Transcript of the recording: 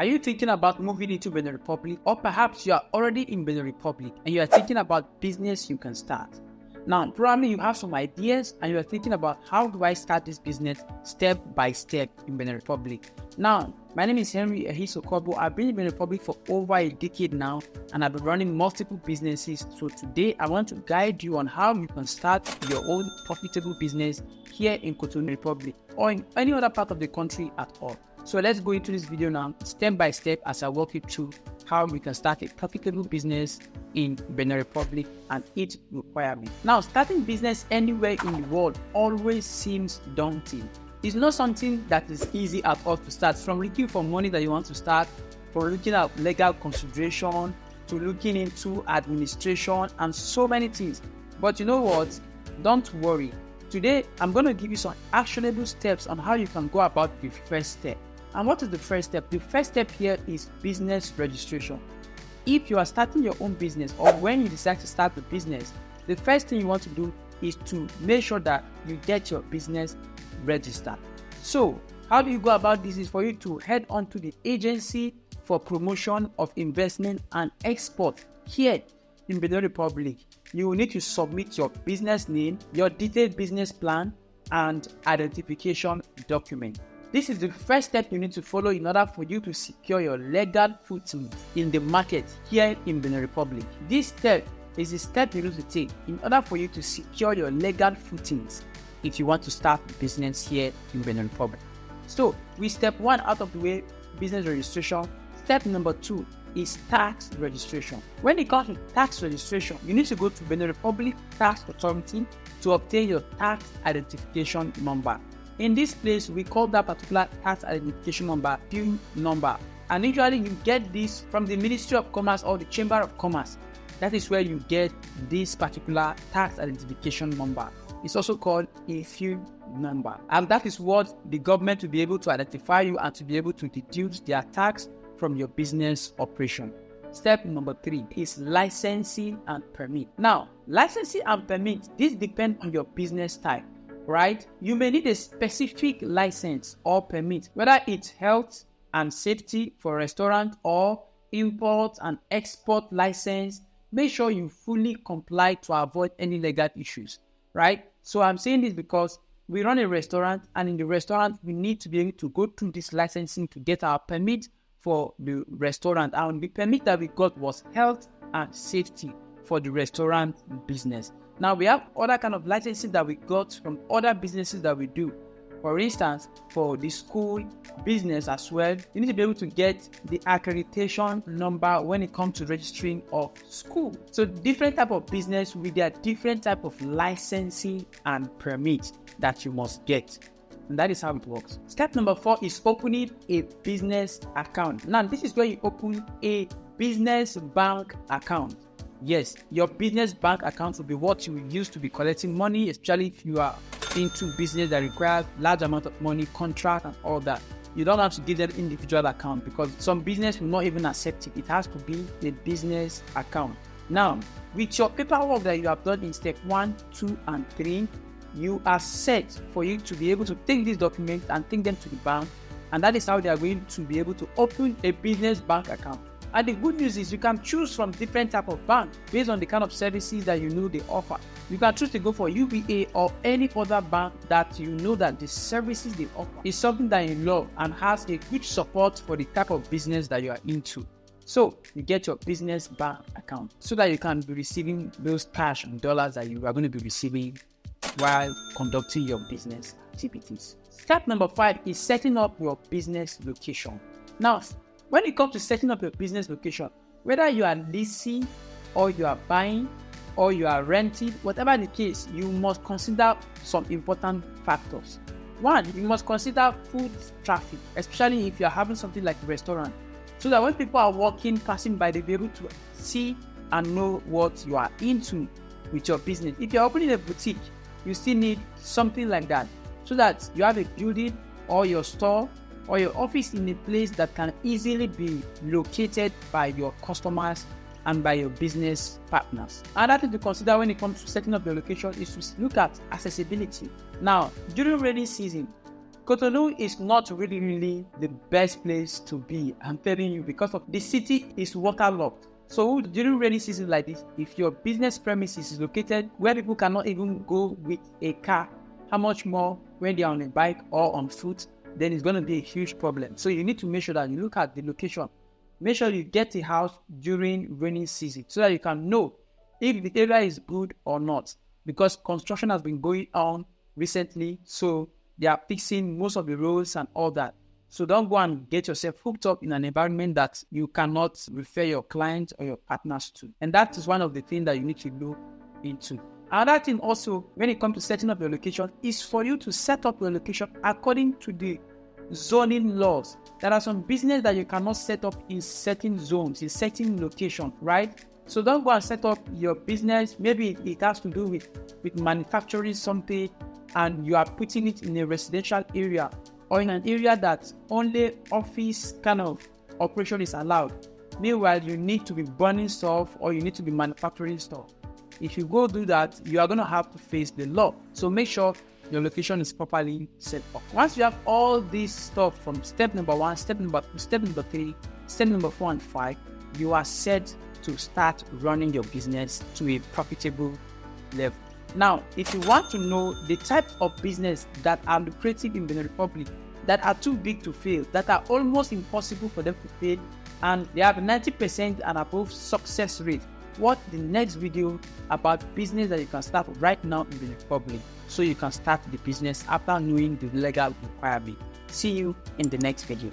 Are you thinking about moving into Benin Republic, or perhaps you are already in Benin Republic and you are thinking about business you can start? Now, probably you have some ideas and you are thinking about how do I start this business step by step in Benin Republic. Now, my name is Henry Ehisokobo. I've been in Benin Republic for over a decade now and I've been running multiple businesses. So today I want to guide you on how you can start your own profitable business here in Benin Republic or in any other part of the country at all. So let's go into this video now, step by step, as I walk you through how we can start a profitable business in Benin Republic and its requirements. Now, starting business anywhere in the world always seems daunting. It's not something that is easy at all to start. From looking for money that you want to start, from looking at legal consideration, to looking into administration and so many things. But you know what? Don't worry. Today, I'm going to give you some actionable steps on how you can go about the first step. And what is the first step? The first step here is business registration. If you are starting your own business, or when you decide to start the business, the first thing you want to do is to make sure that you get your business registered. So, how do you go about this? Is for you to head on to the Agency for Promotion of Investment and Export here in Benin Republic. You will need to submit your business name, your detailed business plan, and identification document. This is the first step you need to follow in order for you to secure your legal footing in the market here in Benin Republic. This step is the step you need to take in order for you to secure your legal footings if you want to start business here in Benin Republic. So, with step 1 out of the way, business registration, step number 2 is tax registration. When it comes to tax registration, you need to go to Benin Republic Tax Authority to obtain your tax identification number. In this place, we call that particular tax identification number PIN number. And usually you get this from the Ministry of Commerce or the Chamber of Commerce. That is where you get this particular tax identification number. It's also called a PIN number. And that is what the government will be able to identify you and to be able to deduce their tax from your business operation. Step number 3 is licensing and permit. Now, licensing and permit, this depends on your business type. Right? You may need a specific license or permit, whether it's health and safety for restaurant or import and export license. Make sure you fully comply to avoid any legal issues, right? So I'm saying this because we run a restaurant, and in the restaurant, we need to be able to go through this licensing to get our permit for the restaurant. And the permit that we got was health and safety for the restaurant business. Now, we have other kind of licensing that we got from other businesses that we do. For instance, for the school business as well, you need to be able to get the accreditation number when it comes to registering of school. So different type of business with their different type of licensing and permit that you must get. And that is how it works. Step number 4 is opening a business account. Now, this is where you open a business bank account. Yes, your business bank account will be what you will use to be collecting money, especially if you are into business that requires large amount of money, contract and all that. You don't have to give them individual account because some business will not even accept it. It has to be a business account. Now, with your paperwork that you have done in step 1, 2, and 3, you are set for you to be able to take these documents and take them to the bank, and that is how they are going to be able to open a business bank account. And the good news is you can choose from different type of bank based on the kind of services that you know they offer. You can choose to go for UBA or any other bank that you know that the services they offer is something that you love and has a good support for the type of business that you are into. So you get your business bank account so that you can be receiving those cash and dollars that you are going to be receiving while conducting your business activities. Step number 5 is setting up your business location. Now, when it comes to setting up your business location, whether you are leasing or you are buying or you are renting, whatever the case, you must consider some important factors. 1, you must consider foot traffic, especially if you are having something like a restaurant, so that when people are walking, passing by, they'll be able to see and know what you are into with your business. If you're opening a boutique, you still need something like that, so that you have a building or your store or your office in a place that can easily be located by your customers and by your business partners. Another thing to consider when it comes to setting up your location is to look at accessibility. Now, during rainy season, Cotonou is not really the best place to be, I'm telling you, because of the city is waterlogged. So during rainy season like this, if your business premises is located where people cannot even go with a car, how much more when they are on a bike or on foot, then it's going to be a huge problem. So you need to make sure that you look at the location. Make sure you get a house during rainy season so that you can know if the area is good or not, because construction has been going on recently, so they are fixing most of the roads and all that. So don't go and get yourself hooked up in an environment that you cannot refer your clients or your partners to. And that is one of the things that you need to look into. Another thing also, when it comes to setting up your location, is for you to set up your location according to the zoning laws. There are some business that you cannot set up in certain zones, in certain location, right? So don't go and set up your business. Maybe it has to do with manufacturing something and you are putting it in a residential area or in an area that only office kind of operation is allowed. Meanwhile, you need to be burning stuff or you need to be manufacturing stuff. If you go do that, you are going to have to face the law. So make sure your location is properly set up. Once you have all this stuff from step number 1, step number 2, step number 3, step number 4 and 5, you are set to start running your business to a profitable level. Now, if you want to know the type of business that are lucrative in Benin Republic, that are too big to fail, that are almost impossible for them to fail, and they have 90% and above success rate, watch the next video about business that you can start right now in Benin Republic, so you can start the business after knowing the legal requirement. See you in the next video.